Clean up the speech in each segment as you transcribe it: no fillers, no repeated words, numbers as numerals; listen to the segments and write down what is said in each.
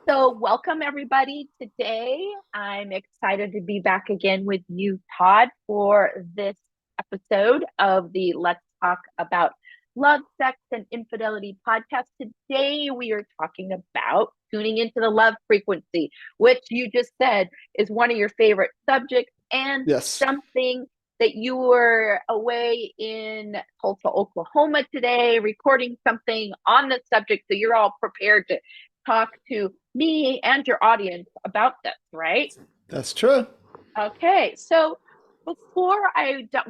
So, welcome everybody. Today, I'm excited to be back again with you, Todd, for this episode of the Let's Talk About Love, Sex, and Infidelity podcast. Today, we are talking about tuning into the love frequency, which you just said is one of your favorite subjects and Yes, something that you were away in Tulsa, Oklahoma today, recording something on the subject. So, you're all prepared to talk to me and your audience about this, right? that's true. Okay, so before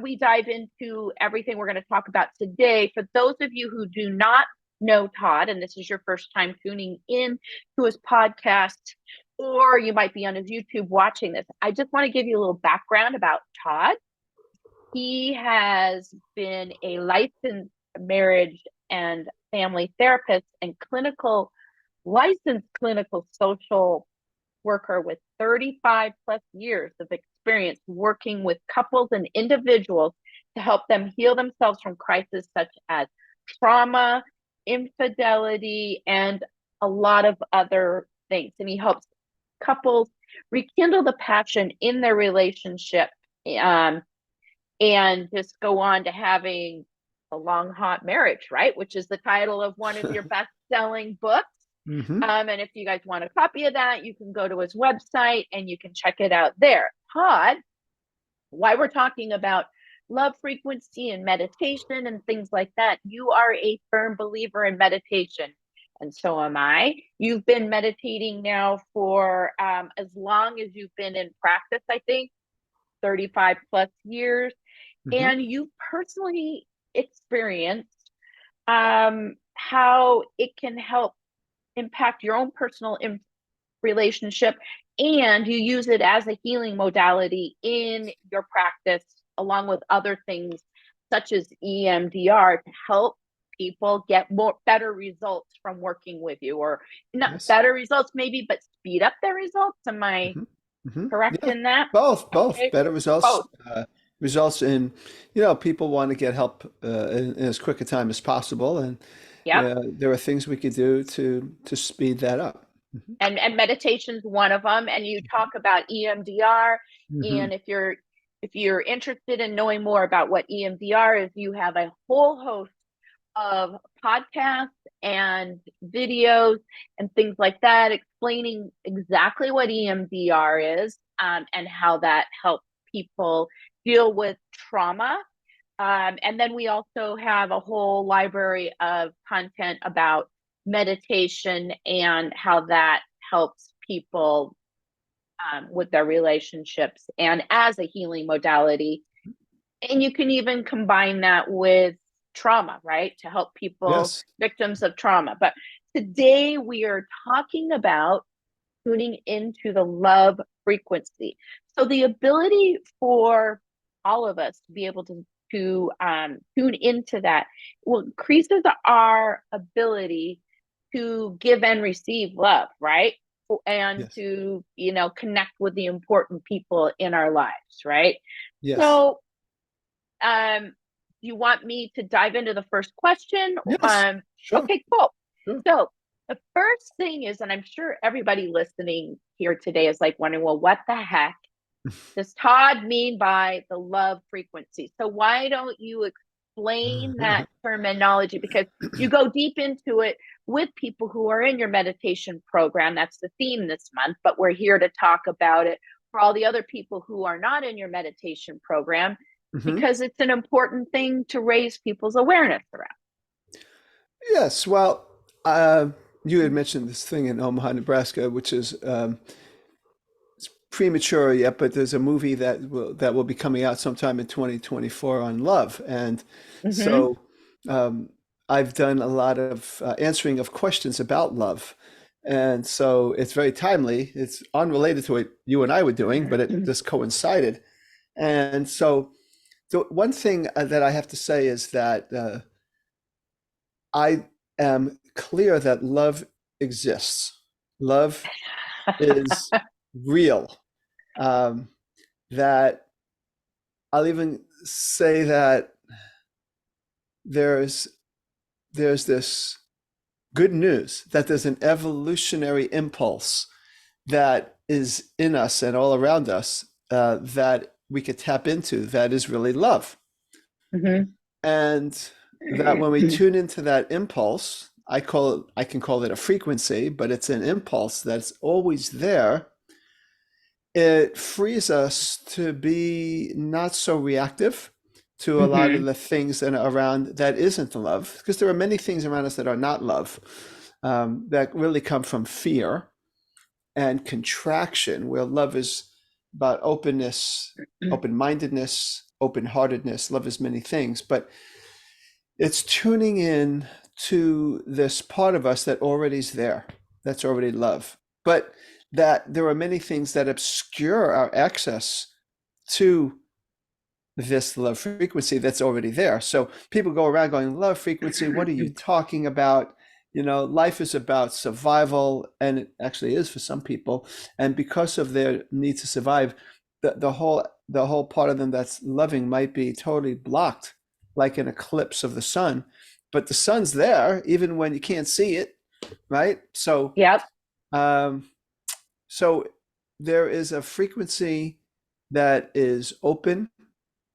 we dive into everything we're going to talk about today, for those of you who do not know Todd, and this is your first time tuning in to his podcast, or you might be on his YouTube watching this, I just want to give you a little background about Todd. He has been a licensed marriage and family therapist and licensed clinical social worker with 35 plus years of experience working with couples and individuals to help them heal themselves from crises such as trauma, infidelity, and a lot of other things. And he helps couples rekindle the passion in their relationship, um, and just go on to having a long, hot marriage, right? Which is the title of one of your best selling books. hmm And if you guys want a copy of that, you can go to his website and you can check it out there. Todd, why we're talking about love frequency and meditation and things like that, you are a firm believer in meditation. And so am I. You've been meditating now for as long as you've been in practice, I think, 35 plus years. hmm And you personally experienced how it can help impact your own personal relationship, and you use it as a healing modality in your practice along with other things such as EMDR to help people get better results from working with you, or not Yes. better results maybe, but speed up their results. Am I hmm correct Yeah, in that? both Okay, better results. both. Results in, people want to get help in as quick a time as possible, and Yep. there are things we could do to speed that up. And meditation's one of them, and you talk about EMDR. hmm And if you're interested in knowing more about what EMDR is, you have a whole host of podcasts and videos and things like that explaining exactly what EMDR is, and how that helps people deal with trauma. And then we also have a whole library of content about meditation and how that helps people with their relationships and as a healing modality. And you can even combine that with trauma, right? To help people, Yes. victims of trauma. But today we are talking about tuning into the love frequency. So the ability for all of us to be able to tune into that will increases our ability to give and receive love, right? And Yes. to connect with the important people in our lives, right? Yes. So, do you want me to dive into the first question? Yes. Sure. Okay, cool. Sure. So the first thing is, and I'm sure everybody listening here today is like wondering, well, what the heck does Todd mean by the love frequency? So why don't you explain that terminology? Because you go deep into it with people who are in your meditation program. That's the theme this month, but we're here to talk about it for all the other people who are not in your meditation program, hmm because it's an important thing to raise people's awareness around. Yes. Well, you had mentioned this thing in Omaha, Nebraska, which is premature yet, but there's a movie that will be coming out sometime in 2024 on love, and Mm-hmm. so um, I've done a lot of answering of questions about love, and so it's very timely. It's unrelated to what you and I were doing, but it just coincided, and so the one thing that I have to say is that I am clear that love exists. Love is real. Um, that I'll even say that there's there's this good news that there's an evolutionary impulse that is in us and all around us that we could tap into that is really love. Mhm. And that when we tune into that impulse, I can call it a frequency, but it's an impulse that's always there. It frees us to be not so reactive to a lot of Mhm. the things that are around that isn't love, because there are many things around us that are not love, that really come from fear and contraction, where love is about openness, open-mindedness, open-heartedness. Love is many things, but it's tuning in to this part of us that already is there, that's already love. But that there are many things that obscure our access to this love frequency that's already there. So people go around going, love frequency, what are you talking about? You know, life is about survival, and it actually is for some people. And because of their need to survive, the whole part of them that's loving might be totally blocked, like an eclipse of the sun. But the sun's there even when you can't see it, right? Yep. Um, so there is a frequency that is open,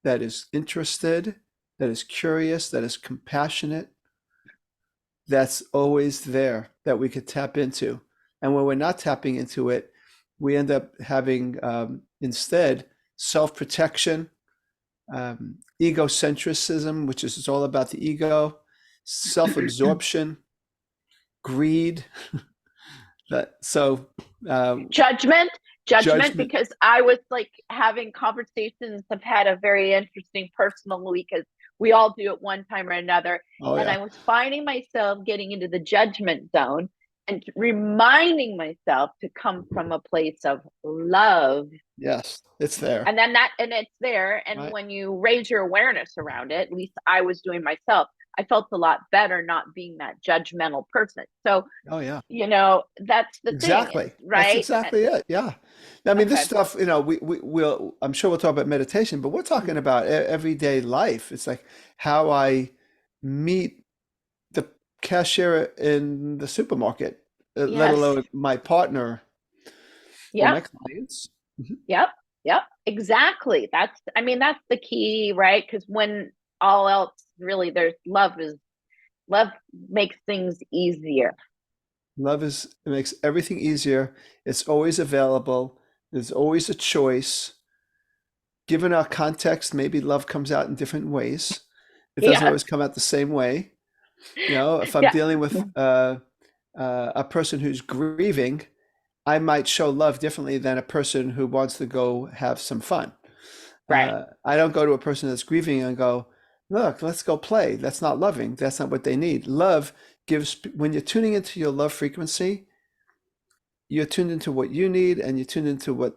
that is interested, that is curious, that is compassionate, that's always there that we could tap into. And when we're not tapping into it, we end up having instead self protection, egocentrism, which is all about the ego, self absorption, greed. So, Judgment, judgment, judgment. because I was like having conversations. I've had a very interesting personal week, as we all do at one time or another. Oh, And yeah. I was finding myself getting into the judgment zone and reminding myself to come from a place of love. Yes, it's there, And then that, and it's there. And right? when you raise your awareness around it, at least I was doing myself, I felt a lot better not being that judgmental person. So, Oh, yeah. that's the thing, Exactly. That's right? exactly it. Yeah. I mean, this Okay. stuff, we'll, I'm sure we'll talk about meditation, but we're talking about everyday life. It's like how I meet the cashier in the supermarket, let Yes. alone my partner or Yep. my clients. Mhm. Yep. Yep. Exactly. I mean, that's the key, right? Because when all else really, there's love makes things easier. It makes everything easier. It's always available. There's always a choice. Given our context, maybe love comes out in different ways. It doesn't Yeah. always come out the same way. You know, if I'm Yeah. dealing with a person who's grieving, I might show love differently than a person who wants to go have some fun. Right. I don't go to a person that's grieving and go, look, let's go play. That's not loving. That's not what they need. Love gives, when you're tuning into your love frequency, you're tuned into what you need and you're tuned into what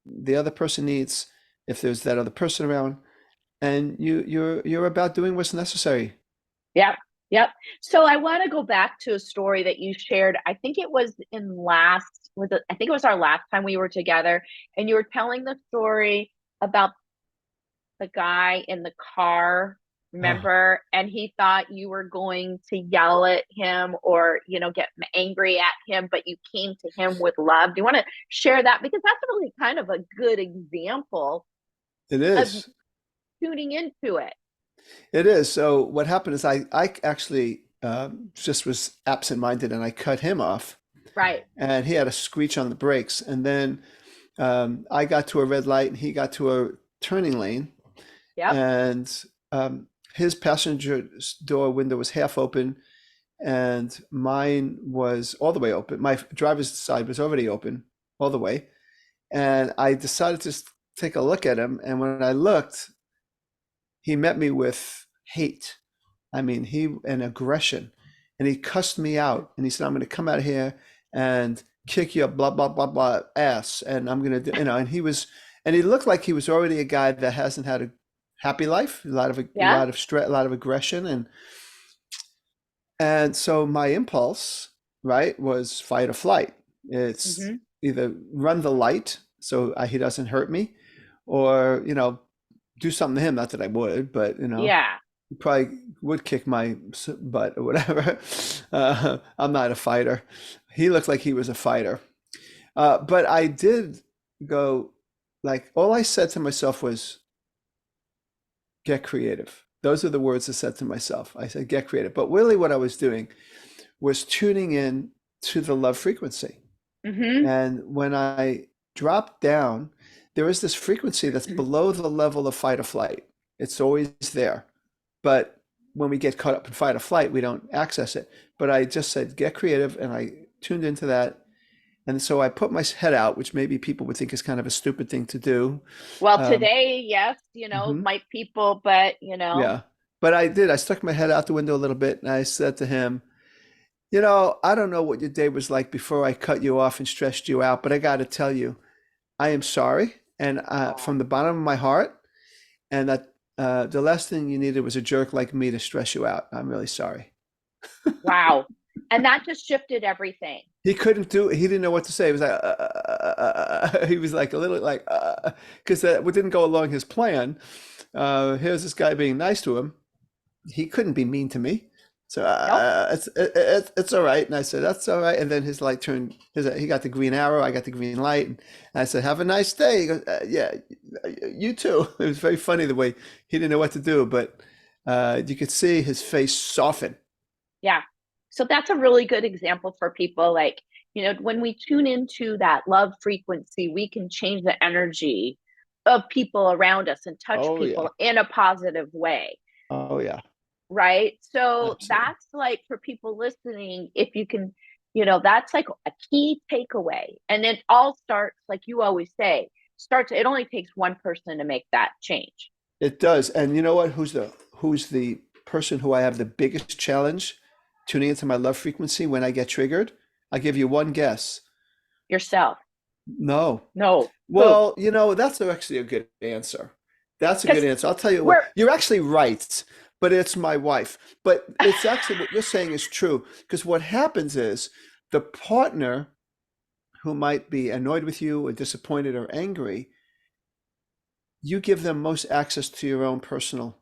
the other person needs, if there's that other person around, and you're about doing what's necessary. Yep. Yep. So I want to go back to a story that you shared. I think it was I think it was our last time we were together, and you were telling the story about the guy in the car, Oh, remember? And he thought you were going to yell at him or, get angry at him, but you came to him with love. Do you want to share that? Because that's really kind of a good example it of is. tuning into it. It is. So what happened is I actually just was absent-minded and I cut him off, Right. and he had a screech on the brakes. And then I got to a red light and he got to a turning lane, Yep. and his passenger door window was half open and mine was all the way open. My driver's side was already open all the way. And I decided to take a look at him. And when I looked, he met me with hate. I mean, and aggression. And he cussed me out. And he said, I'm going to come out here and kick your blah, blah, blah, blah ass. And I'm going to do, and he looked like he was already a guy that hasn't had a happy life, a Yeah. lot of stress, a lot of aggression. And so my impulse, right, was fight or flight. It's Mm-hmm. either run the light so he doesn't hurt me, or, do something to him. Not that I would, but, Yeah. probably would kick my butt or whatever. I'm not a fighter. He looked like he was a fighter. But I did go, like, all I said to myself was, get creative. Those are the words I said to myself. I said, get creative. But really, what I was doing was tuning in to the love frequency. Mm-hmm. And when I dropped down, there is this frequency that's below the level of fight or flight. It's always there. But when we get caught up in fight or flight, we don't access it. But I just said, get creative. And I tuned into that. And so I put my head out, which maybe people would think is kind of a stupid thing to do. Well, Um, today, yes, mhm, might people, but yeah. But I did. I stuck my head out the window a little bit and I said to him, I don't know what your day was like before I cut you off and stressed you out, but I got to tell you, I am sorry. And from oh, the bottom of my heart, and that the last thing you needed was a jerk like me to stress you out. I'm really sorry. wow. And that just shifted everything. He couldn't do it. He didn't know what to say. He was like, he was like a little like, because that didn't go along his plan. Here's this guy being nice to him. He couldn't be mean to me. So Nope. it's all right. And I said, that's all right. And then his light turned, he got the green arrow. I got the green light. And I said, have a nice day. He goes, yeah, you too. It was very funny the way he didn't know what to do, but you could see his face soften. Yeah. So that's a really good example for people. Like, when we tune into that love frequency, we can change the energy of people around us and touch Oh, yeah. people in a positive way. Oh, yeah. Right. So Absolutely. that's like for people listening, if you can, that's like a key takeaway. And it all starts, like you always say, it only takes one person to make that change. It does. And you know what? Who's the person who I have the biggest challenge tuning into my love frequency when I get triggered? I'll give you one guess. Yourself. No. No. Who? Well, that's actually a good answer. That's a good Because answer. I'll tell you what, we're, you're actually right, but it's my wife. But it's actually what you're saying is true. Because what happens is the partner who might be annoyed with you or disappointed or angry, you give them most access to your own personal.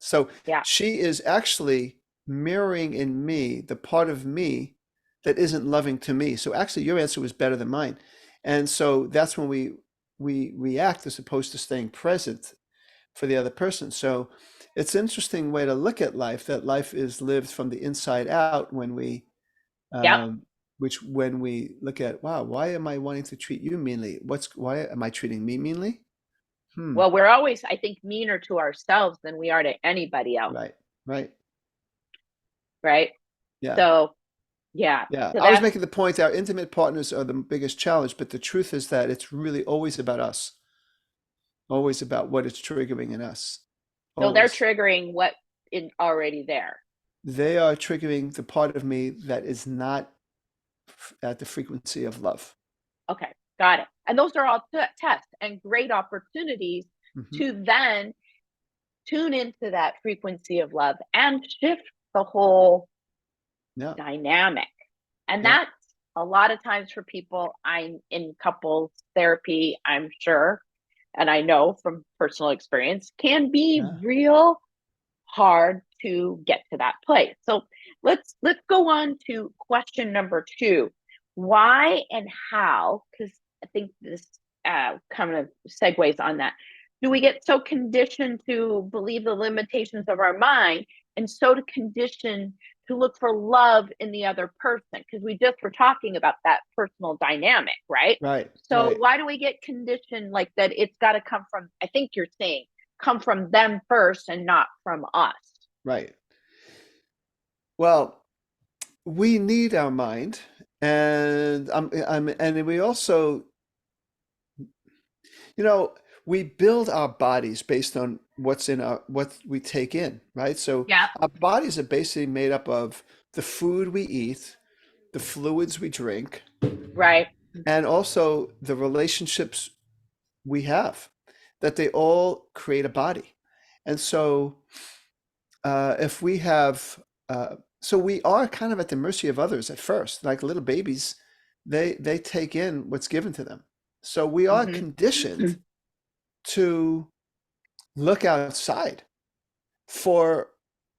So yeah, she is actually mirroring in me the part of me that isn't loving to me. So actually your answer was better than mine. And so that's when we react as opposed to staying present for the other person. So it's an interesting way to look at life, that life is lived from the inside out when we yep. um, which when we look at, wow, why am I wanting to treat you meanly? Why am I treating me meanly? Hmm. Well, we're always, I think, meaner to ourselves than we are to anybody else. Right. Right. Right. Yeah. So, yeah. Yeah. So I was that's, making the point our intimate partners are the biggest challenge, but the truth is that it's really always about us, always about what it's triggering in us. so they're Always. triggering what is already there. They are triggering the part of me that is not at the frequency of love. Okay. Got it. And those are all tests and great opportunities Hmm. to then tune into that frequency of love and shift the whole Yeah. dynamic. And Yeah. that's a lot of times for people. I'm in couples therapy, I'm sure, and I know from personal experience, can be Yeah. real hard to get to that place. So let's go on to question number 2. Why and how, because I think this kind of segues on that, do we get so conditioned to believe the limitations of our mind and so to condition to look for love in the other person? Because we just were talking about that personal dynamic, right? Right. So Right. why do we get conditioned like that? It's got to come from, I think you're saying, come from them first and not from us. Right. Well, we need our mind, and and we also, you know, we build our bodies based on what we take in, right? So Yeah. our bodies are basically made up of the food we eat, the fluids we drink, Right. and also the relationships we have, that they all create a body. And so if we have so we are kind of at the mercy of others at first, like little babies, they take in what's given to them. So we are Mm-hmm. conditioned to look outside for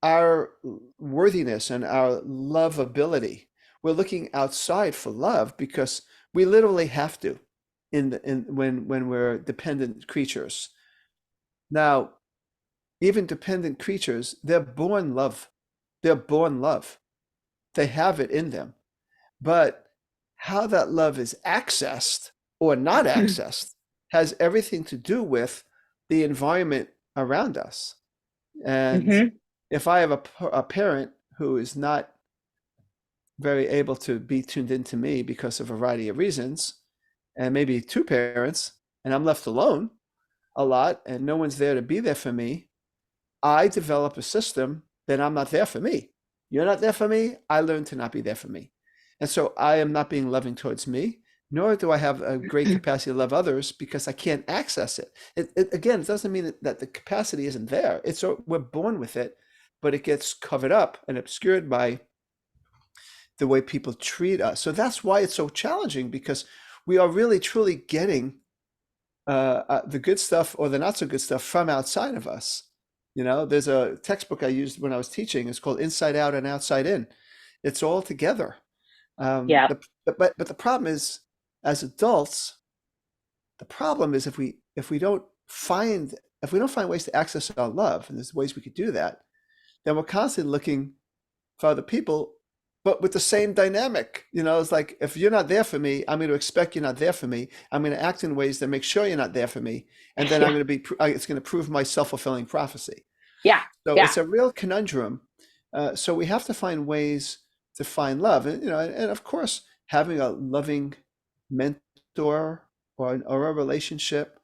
our worthiness and our lovability. We're looking outside for love because we literally have to in when we're dependent creatures. Now, even dependent creatures, they're born love. They're born love. They have it in them. But how that love is accessed or not accessed has everything to do with the environment around us. And Hmm. if I have a parent who is not very able to be tuned into me because of a variety of reasons, and maybe two parents, and I'm left alone a lot, and no one's there to be there for me, I develop a system that I'm not there for me. You're not there for me. I learn to not be there for me. And so I am not being loving towards me, nor do I have a great capacity to love others because I can't access it. Again, it doesn't mean that the capacity isn't there. We're born with it, but it gets covered up and obscured by the way people treat us. So that's why it's so challenging because we are really truly getting the good stuff or the not so good stuff from outside of us. You know, there's a textbook I used when I was teaching. It's called Inside Out and Outside In. It's all together. Yeah. But the problem is, as adults, the problem is if we don't find ways to access our love, and there's ways we could do that, then we're constantly looking for other people, but with the same dynamic. You know, it's like if you're not there for me, I'm going to expect you're not there for me. I'm going to act in ways that make sure you're not there for me, and then Yeah. it's going to prove my self-fulfilling prophecy. Yeah. So Yeah. it's a real conundrum. So we have to find ways to find love, and and of course, having a loving mentor or a relationship,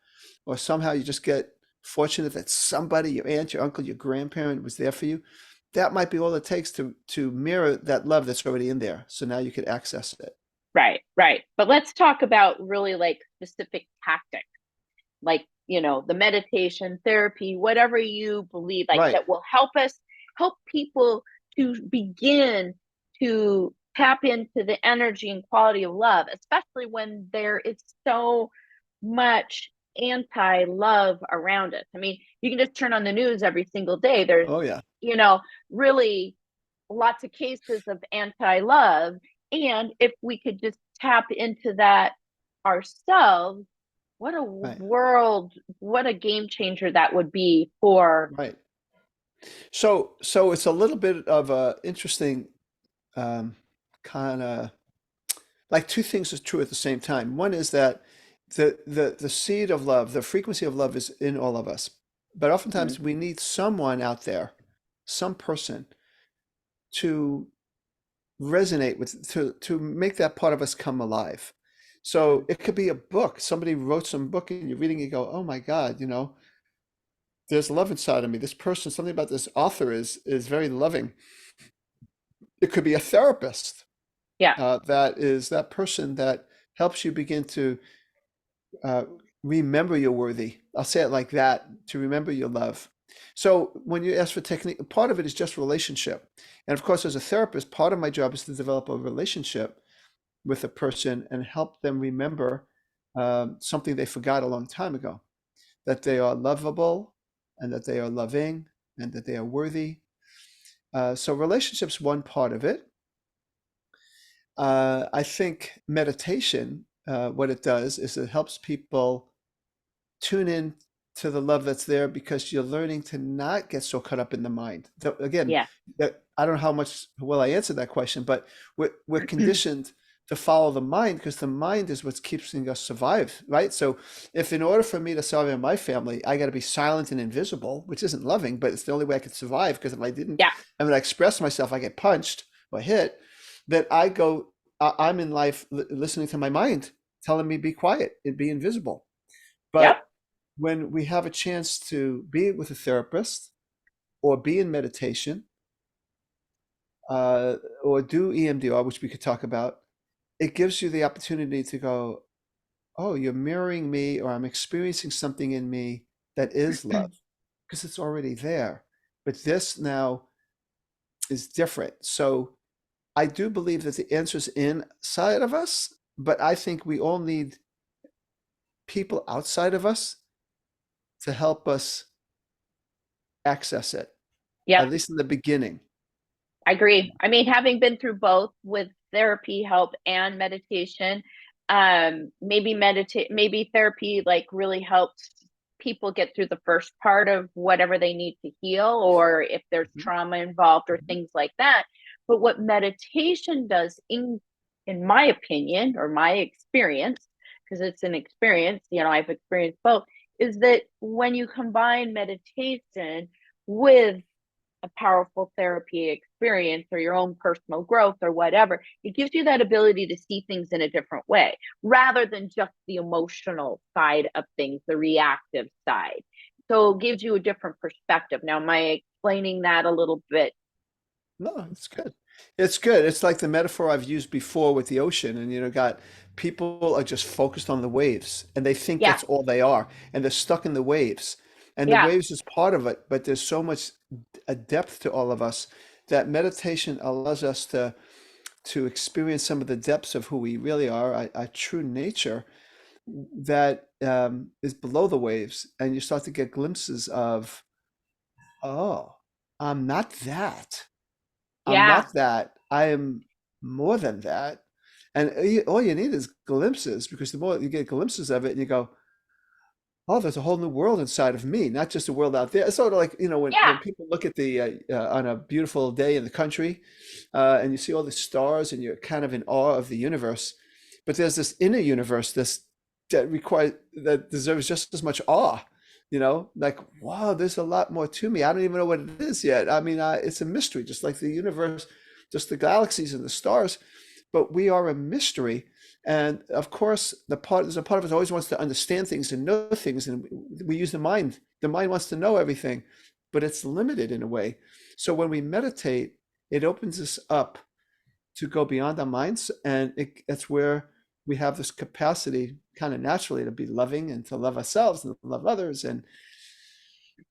or somehow you just get fortunate that somebody, your aunt, your uncle, your grandparent was there for you. That might be all it takes to mirror that love that's already in there. So now you could access it. Right. Right. But let's talk about really like specific tactics, like, the meditation, therapy, whatever you believe, like Right. that will help people to begin to tap into the energy and quality of love, especially when there is so much anti-love around us. I mean, you can just turn on the news every single day. There's, Oh yeah. you know, really lots of cases of anti-love. And if we could just tap into that ourselves, what a Right. world, what a game changer that would be for. Right. So it's a little bit of a interesting kind of like two things are true at the same time. One is that the seed of love, the frequency of love is in all of us. But Mhm. oftentimes we need someone out there, some person to resonate with, to make that part of us come alive. So Mhm. it could be a book. Somebody wrote some book and you're reading, you go, oh my God, there's love inside of me. This person, something about this author is very loving. It could be a therapist. Yeah. That is that person that helps you begin to uh, remember you're worthy. I'll say it like that, to remember your love. So when you ask for technique, part of it is just relationship. And of course, as a therapist, part of my job is to develop a relationship with a person and help them remember something they forgot a long time ago, that they are lovable and that they are loving and that they are worthy. So relationship's one part of it. I think meditation, what it does is it helps people tune in to the love that's there because you're learning to not get so caught up in the mind. Again, Yeah. I don't know how much will I answer that question, but we're conditioned to follow the mind because the mind is what's keeping us survive, right? So if in order for me to survive in my family, I got to be silent and invisible, which isn't loving, but it's the only way I could survive because if I didn't, Yeah. and when I express myself, I get punched or hit, that I'm in life listening to my mind telling me be quiet and be invisible. Yep. But when we have a chance to be with a therapist or be in meditation or do EMDR, which we could talk about, it gives you the opportunity to go, oh, you're mirroring me, or I'm experiencing something in me that is love because it's already there. But this now is different. So I do believe that the answer is inside of us, but I think we all need people outside of us to help us access it. Yep. at least in the beginning. I agree. I mean, having been through both with therapy help and meditation, maybe therapy like really helps people get through the first part of whatever they need to heal, or if there's Mhm. trauma involved or Mhm. things like that. But what meditation does, in my opinion or my experience, because it's an experience, I've experienced both, is that when you combine meditation with a powerful therapy experience or your own personal growth or whatever, it gives you that ability to see things in a different way rather than just the emotional side of things, the reactive side. So it gives you a different perspective. Now, am I explaining that a little bit? No, it's good. It's good. It's like the metaphor I've used before with the ocean, and got people are just focused on the waves, and they think Yeah, that's all they are, and they're stuck in the waves. And the yeah, waves is part of it, but there's so much a depth to all of us that meditation allows us to experience some of the depths of who we really are, our true nature that is below the waves, and you start to get glimpses of, oh, I'm not that. I'm yeah, not that. I am more than that. And all you need is glimpses, because the more you get glimpses of it, and you go, oh, there's a whole new world inside of me, not just a world out there. It's sort of like, when yeah, people look at on a beautiful day in the country, and you see all the stars and you're kind of in awe of the universe. But there's this inner universe, that deserves just as much awe, like, wow, there's a lot more to me. I don't even know what it is yet. I mean, it's a mystery, just like the universe, just the galaxies and the stars. But we are a mystery. And of course, there's a part of us always wants to understand things and know things, and we use the mind. The mind wants to know everything, but it's limited in a way. So when we meditate, it opens us up to go beyond our minds, and that's where we have this capacity, kind of naturally, to be loving and to love ourselves and to love others, and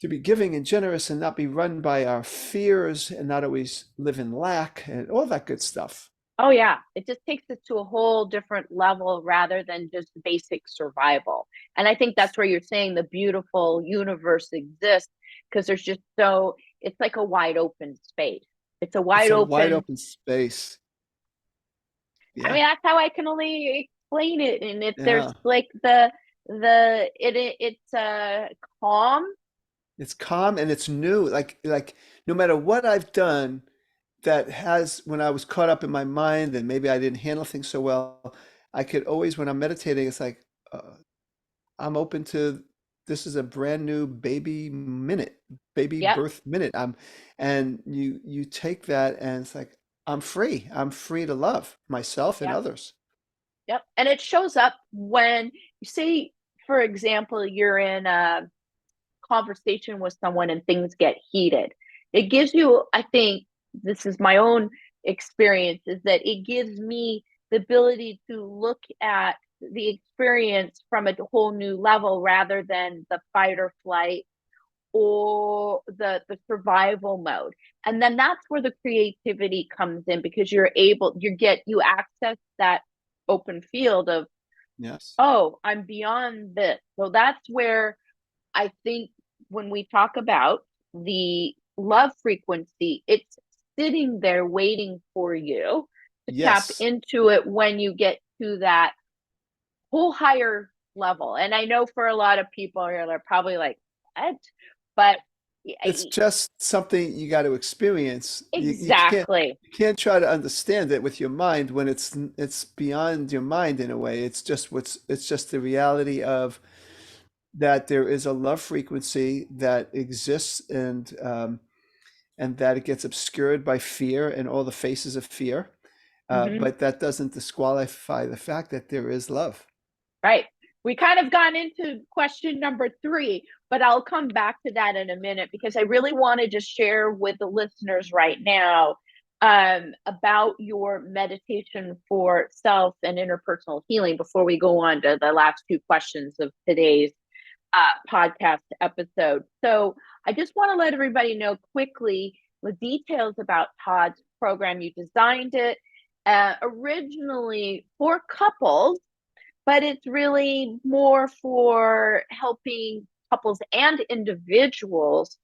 to be giving and generous, and not be run by our fears, and not always live in lack and all that good stuff. oh yeah, it just takes it to a whole different level rather than just basic survival. And I think that's where you're saying the beautiful universe exists, because it's like a wide open space. It's a It's wide a wide open. open space. I Yeah. mean, that's how I can only explain it. And if there's Yeah. like it's calm. It's calm and it's new. Like no matter what I've done that has when I was caught up in my mind and maybe I didn't handle things so well, I could always, when I'm meditating, it's like, I'm open to, this is a brand new baby Yep, birth minute. And you take that and it's like, I'm free. I'm free to love myself and yep, others. yep. And it shows up when you say, for example, you're in a conversation with someone and things get heated. It gives you, I think, this is my own experience, is that it gives me the ability to look at the experience from a whole new level rather than the fight or flight or the survival mode. And then that's where the creativity comes in, because you access that open field of, Yes. oh, I'm beyond this. So that's where I think when we talk about the love frequency, it's sitting there waiting for you to tap Yes. into it when you get to that whole higher level. And I know for a lot of people, they're probably like, what? But It's just something you got to experience. You can't exactly. you can't try to understand it with your mind when it's beyond your mind in a way. It's just the reality of that there is a love frequency that exists, and that it gets obscured by fear and all the faces of fear. Hmm. But that doesn't disqualify the fact that there is love. Right. We kind of gone into question number three, but I'll come back to that in a minute, because I really want to just share with the listeners right now about your meditation for self and interpersonal healing before we go on to the last two questions of today's podcast episode. So I just want to let everybody know quickly the details about Todd's program. You designed it originally for couples, but it's really more for helping couples and individuals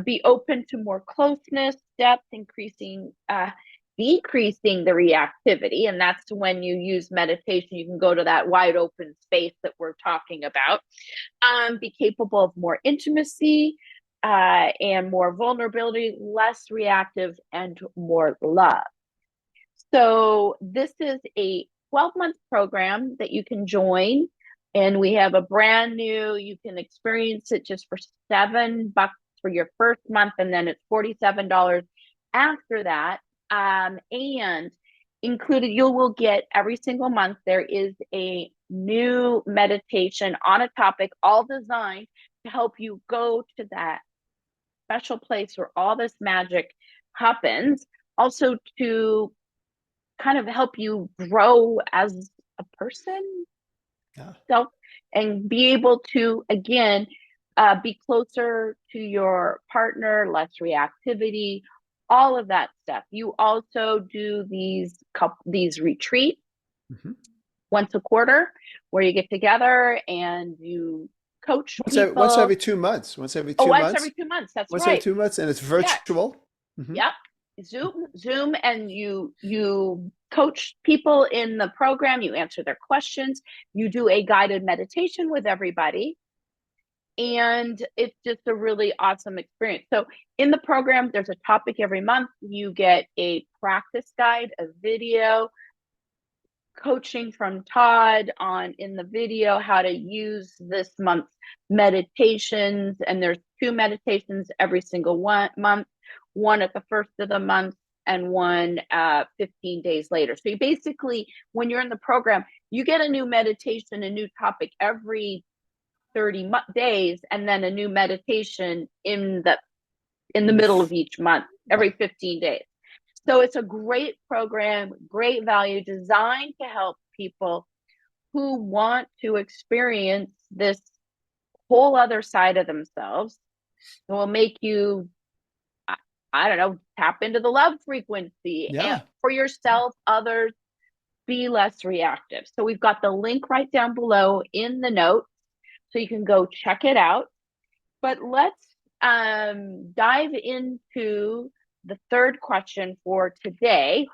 Be open to more closeness, depth, decreasing the reactivity. And that's when you use meditation, you can go to that wide open space that we're talking about. Be capable of more intimacy and more vulnerability, less reactive, and more love. So this is a 12-month program that you can join. And we have a brand new, you can experience it just for $7 for your first month, and then it's $47 after that. And included, you will get every single month, there is a new meditation on a topic, all designed to help you go to that special place where all this magic happens. Also to kind of help you grow as a person, Yeah. self, and be able to, again, be closer to your partner, less reactivity, all of that stuff. You also do these retreats Mhm. once a quarter where you get together and you coach Once people. every 2 months. Once every Oh, two once months. every 2 months. That's Once every right. 2 months, and it's Yeah. virtual. Hmm. Yep. Zoom, and you coach people in the program, you answer their questions, you do a guided meditation with everybody, and it's just a really awesome experience. So in the program, there's a topic every month. You get a practice guide, a video, coaching from Todd on in the video how to use this month's meditations. And there's 2 meditations every single month, one at the first of the month and one 15 days later. So you basically, when you're in the program, you get a new meditation, a new topic every 30 days, and then a new meditation in the middle of each month, every 15 days. So it's a great program, great value, designed to help people who want to experience this whole other side of themselves. It will make you, I don't know, tap into the love frequency and Yeah. for yourself, others, be less reactive. So we've got the link right down below in the notes, so you can go check it out. But let's dive into the third question for today.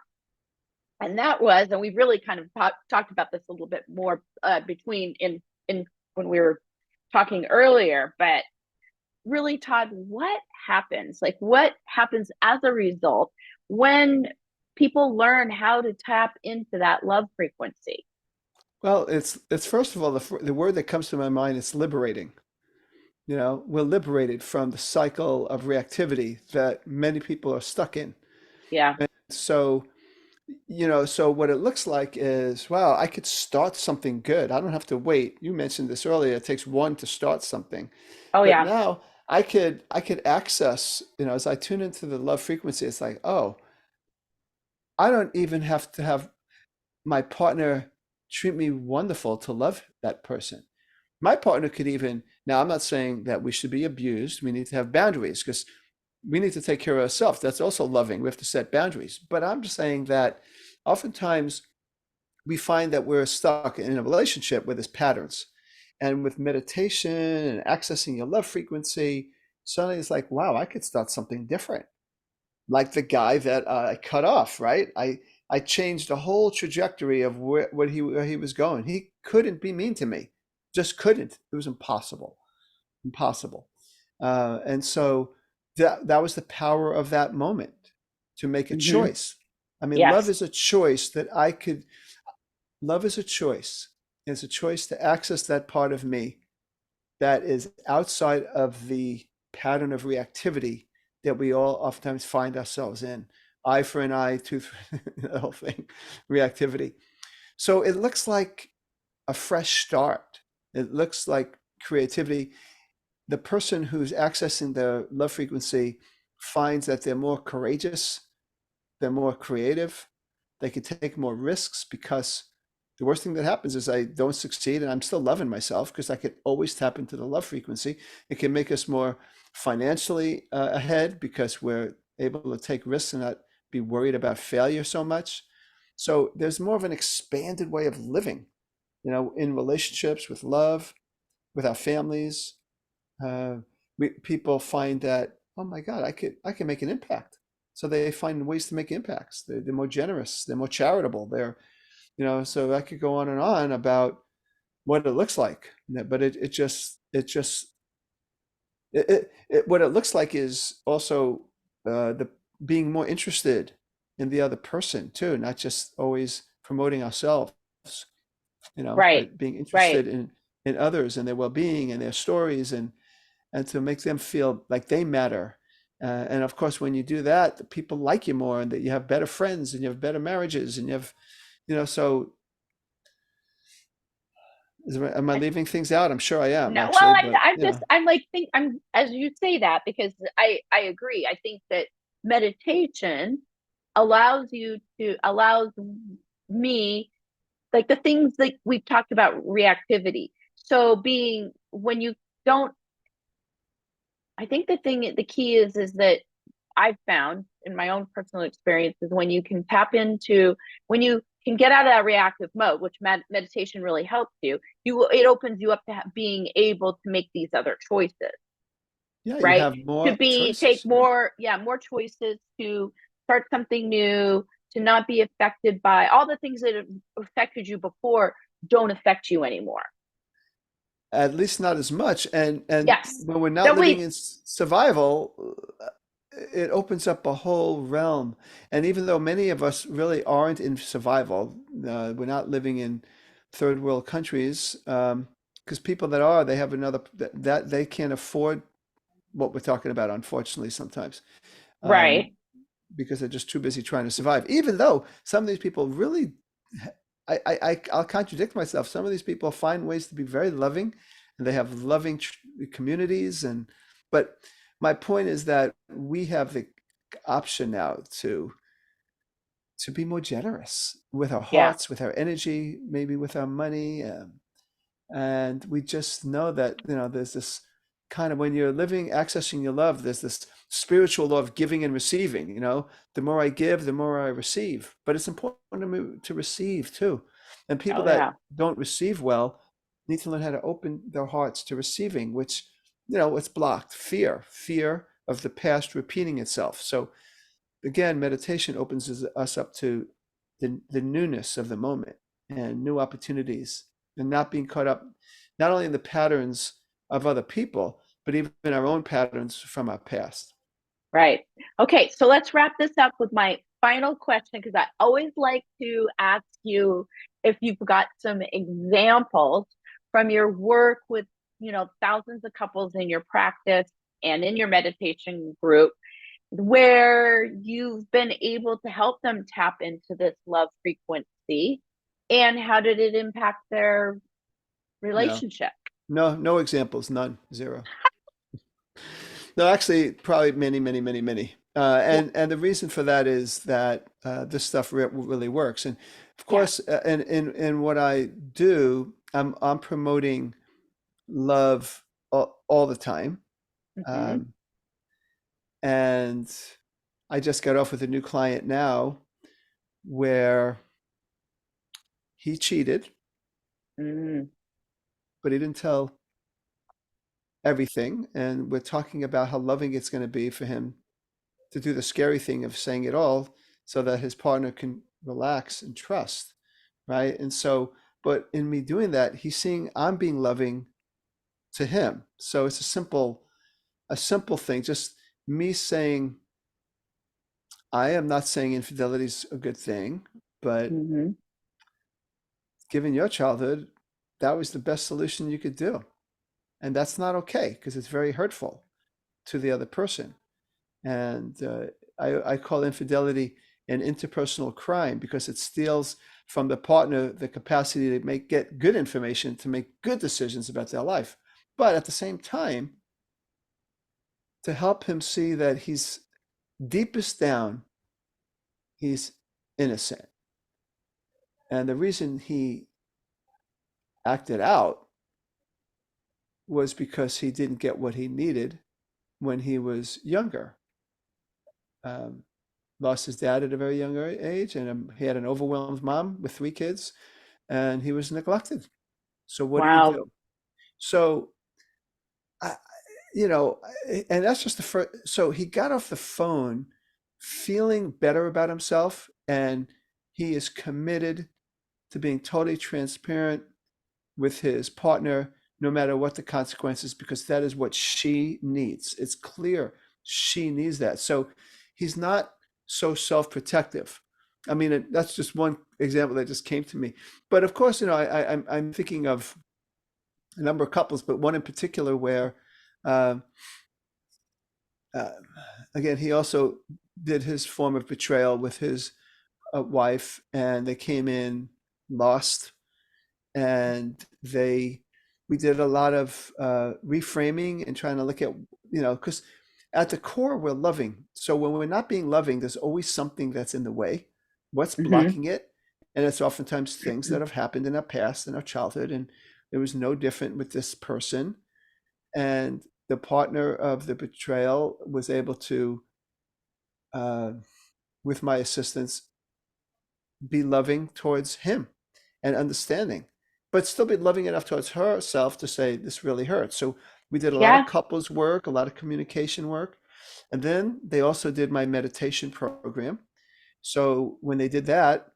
And that was, and we've really kind of talked about this a little bit more between in when we were talking earlier, but really, Todd, what happens? Like, what happens as a result when people learn how to tap into that love frequency? Well, it's first of all, the word that comes to my mind is liberating. We're liberated from the cycle of reactivity that many people are stuck in. Yeah. So, so what it looks like is, wow, I could start something good. I don't have to wait. You mentioned this earlier. It takes one to start something. Oh, But yeah. now I could access, as I tune into the love frequency, it's like, oh, I don't even have to have my partner treat me wonderful to love that person. My partner could even, now I'm not saying that we should be abused. We need to have boundaries because we need to take care of ourselves. That's also loving. We have to set boundaries. But I'm just saying that oftentimes we find that we're stuck in a relationship with these patterns. And with meditation and accessing your love frequency, suddenly it's like, wow, I could start something different. Like the guy that I cut off, right? I changed the whole trajectory of where he was going. He couldn't be mean to me, just couldn't. It was impossible, impossible. And so that was the power of that moment to make a Mm-hmm. choice. I mean, love Yes. is a choice that I could. Love is a choice. It's a choice to access that part of me that is outside of the pattern of reactivity that we all oftentimes find ourselves in. Eye for an eye, tooth for the whole thing, reactivity. So it looks like a fresh start. It looks like creativity. The person who's accessing the love frequency finds that they're more courageous, they're more creative, they can take more risks because the worst thing that happens is I don't succeed and I'm still loving myself because I could always tap into the love frequency. It can make us more financially ahead because we're able to take risks and not be worried about failure so much. So there's more of an expanded way of living, in relationships, with love, with our families. Uh, people find that oh my God, I can make an impact. So they find ways to make impacts. They're more generous, they're more charitable. So I could go on and on about what it looks like. But what it looks like is also the being more interested in the other person too, not just always promoting ourselves, Right. but being Right. interested in others and their well-being and their stories, and to make them feel like they matter. And of course, when you do that, the people like you more, and that you have better friends, and you have better marriages, and you have, so am I leaving things out? I'm sure I am No, well, actually, but I'm like, I'm, as you say that, because I agree. I think that meditation allows me, like the things like we've talked about, reactivity. So being, when you don't, I think the key is that I've found in my own personal experience is when you can tap into, when you can get out of that reactive mode, which meditation really helps it opens you up to being able to make these other choices, yeah, you right? have To more take choices. Yeah. more, yeah, more choices, to start something new, to not be affected by all the things that have affected you before, don't affect you anymore. At least not as much. And Yes. when we're not That living we, in survival, it opens up a whole realm. And even though many of us really aren't in survival, we're not living in third world countries, because people that are, they have another that they can't afford what we're talking about, unfortunately, sometimes, um, right, because they're just too busy trying to survive. Even though some of these people really, I'll contradict myself. Some of these people find ways to be very loving, and they have loving communities. But my point is that we have the option now to be more generous with our yeah, hearts, with our energy, maybe with our money. And we just know that, there's this kind of, when you're living, accessing your love, there's this spiritual law of giving and receiving. The more I give, the more I receive. But it's important to receive too. And people oh that yeah, don't receive well need to learn how to open their hearts to receiving, which, it's blocked. Fear of the past repeating itself. So again, meditation opens us up to the newness of the moment and new opportunities, and not being caught up not only in the patterns of other people, but even in our own patterns from our past. right. Okay, so let's wrap this up with my final question, because I always like to ask you if you've got some examples from your work with, thousands of couples in your practice and in your meditation group, where you've been able to help them tap into this love frequency, and how did it impact their No, relationship? no examples, none, zero. No, actually, probably many, many, many, many. Yeah, And the reason for that is that this stuff really works. And of yeah. course, in what I do, I'm promoting love all the time. Mm-hmm. Um, and I just got off with a new client now where he cheated, Mm, but he didn't tell everything. And we're talking about how loving it's going to be for him to do the scary thing of saying it all, so that his partner can relax and trust. Right. And so, but in me doing that, he's seeing I'm being loving to him. So it's a simple thing. Just me saying, I am not saying infidelity is a good thing, but mm-hmm. given your childhood, that was the best solution you could do. And that's not okay, because it's very hurtful to the other person. And I call infidelity an interpersonal crime, because it steals from the partner the capacity to get good information, to make good decisions about their life. But at the same time, to help him see that he's deepest down, he's innocent. And the reason he acted out was because he didn't get what he needed when he was younger. Um, Lost his dad at a very young age, and he had an overwhelmed mom with 3 kids, and he was neglected. So what do you Wow. do? So I, you know, and that's just the first. So he got off the phone feeling better about himself, and he is committed to being totally transparent with his partner, no matter what the consequences, because that is what she needs. It's clear she needs that. So he's not so self-protective. I mean, that's just one example that just came to me. But of course, I'm thinking of a number of couples, but one in particular where, uh, uh, again, he also did his form of betrayal with his wife, and they came in lost, and they we did a lot of reframing and trying to look at, because at the core we're loving. So when we're not being loving, there's always something that's in the way. What's Hmm. blocking it? And it's oftentimes things that have happened in our past, in our childhood, and it was no different with this person. And the partner of the betrayal was able to, uh, with my assistance, be loving towards him and understanding, but still be loving enough towards herself to say, this really hurts. So we did a lot of Yeah. couples work, a lot of communication work. And then they also did my meditation program. So when they did that,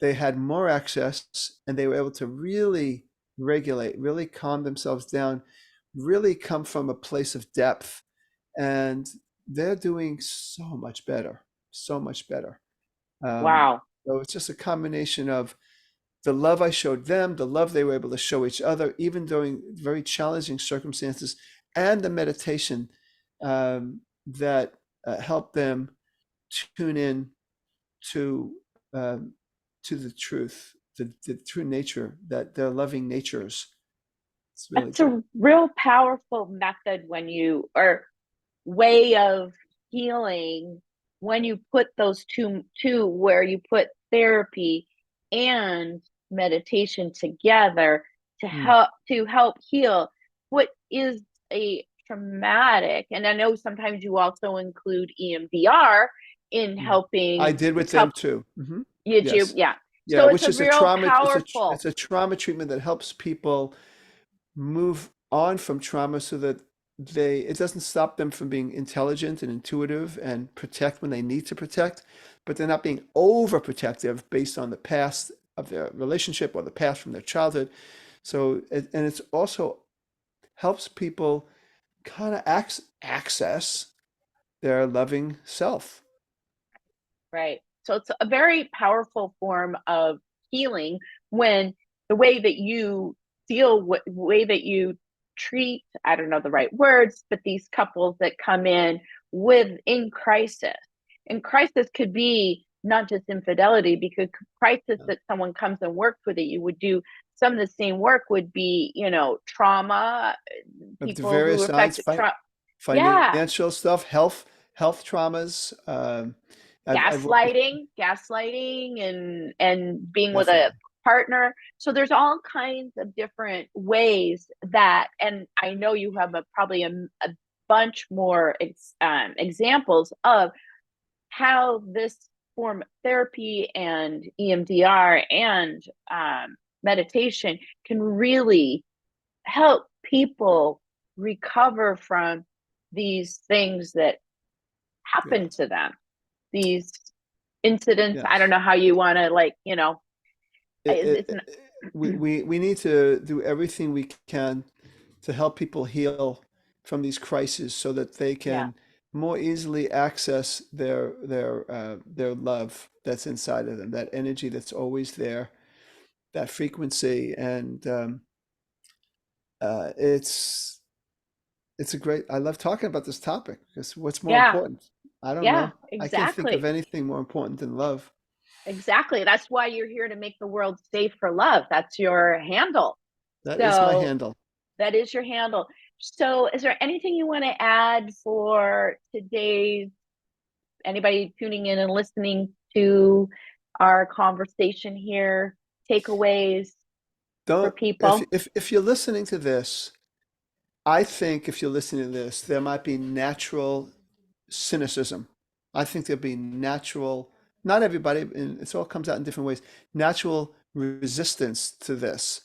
they had more access and they were able to really regulate, really calm themselves down, really come from a place of depth. And they're doing so much better, so much better. Um, Wow. so it's just a combination of the love I showed them, the love they were able to show each other, even during very challenging circumstances, and the meditation that helped them tune in to um, to the truth, the true nature, that their loving natures. It's really That's good. a real powerful method when you, or way of healing, when you put those two where you put therapy and meditation together Mm, to help heal what is a traumatic. And I know sometimes you also include EMDR in mm. I helping did with them couple. too. You do, Yes, yeah. yeah, So it's which a is a real trauma. powerful. It's a trauma treatment that helps people move on from trauma so that it doesn't stop them from being intelligent and intuitive and protect when they need to protect, but they're not being overprotective based on the past of their relationship or the past from their childhood. So and it's also helps people kind of access their loving self. Right. So it's a very powerful form of healing when the way that you deal with, way that you treat, I don't know the right words, but these couples that come in with in crisis. And crisis could be not just infidelity, because crisis that someone comes and works with it, you would do some of the same work would be, trauma, Of the people who various signs, affect trauma. Yeah, financial stuff, health traumas. I've worked with, gaslighting and being with a definitely. partner. So there's all kinds of different ways that, and I know you have probably a bunch more examples of how this form of therapy and EMDR and meditation can really help people recover from these things that happen Yes, to them, these incidents. I don't yes. know how you want to, like, It, it's it, we need to do everything we can to help people heal from these crises so that they yeah. can more easily access their love that's inside of them, that energy that's always there, that frequency. And uh, it's it's a great. I love talking about this topic because what's more Yeah. important? I don't Yeah, know. I can't think of exactly. anything more important than love. Exactly. That's why you're here, to make the world safe for love. That's your handle. That is my So handle. that is your handle. So is there anything you want to add for today's, anybody tuning in and listening to our conversation here, takeaways for Don't people? if you're listening to this, I think if you're listening to this, there might be natural cynicism. I think there'll be natural, not everybody, and it all comes out in different ways, natural resistance to this.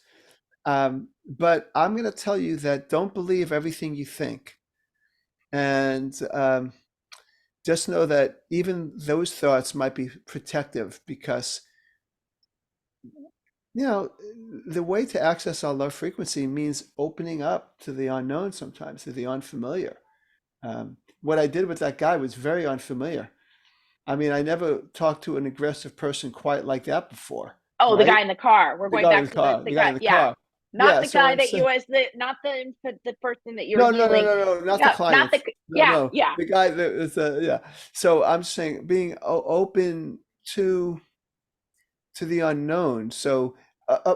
But I'm going to tell you that don't believe everything you think. And just know that even those thoughts might be protective because, you know, the way to access our love frequency means opening up to the unknown sometimes, to the unfamiliar. What I did with that guy was very unfamiliar. I mean, I never talked to an aggressive person quite like that before, Oh, the right? guy in the car. We're The going guy in back the to the car, the the guy guy. in the Yeah, car. not Yeah, the so guy I'm that you saying, was not the person that you're no, no, no, healing. no, no, not the Yeah, not client. the. No, Yeah, no, yeah, the guy that is, yeah. So I'm saying being open to the unknown. So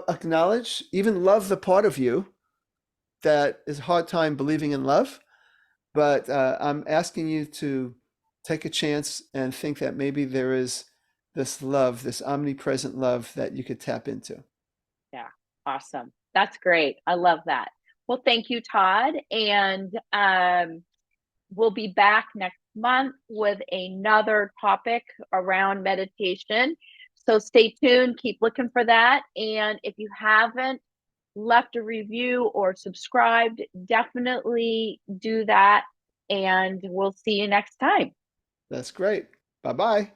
acknowledge, even love the part of you that is a hard time believing in love. But I'm asking you to take a chance and think that maybe there is this love, this omnipresent love that you could tap into. yeah. Awesome. That's great. I love that. Well, thank you, Todd, and we'll be back next month with another topic around meditation. So stay tuned. Keep looking for that. And if you haven't left a review or subscribed, definitely do that. And we'll see you next time. That's great. Bye bye.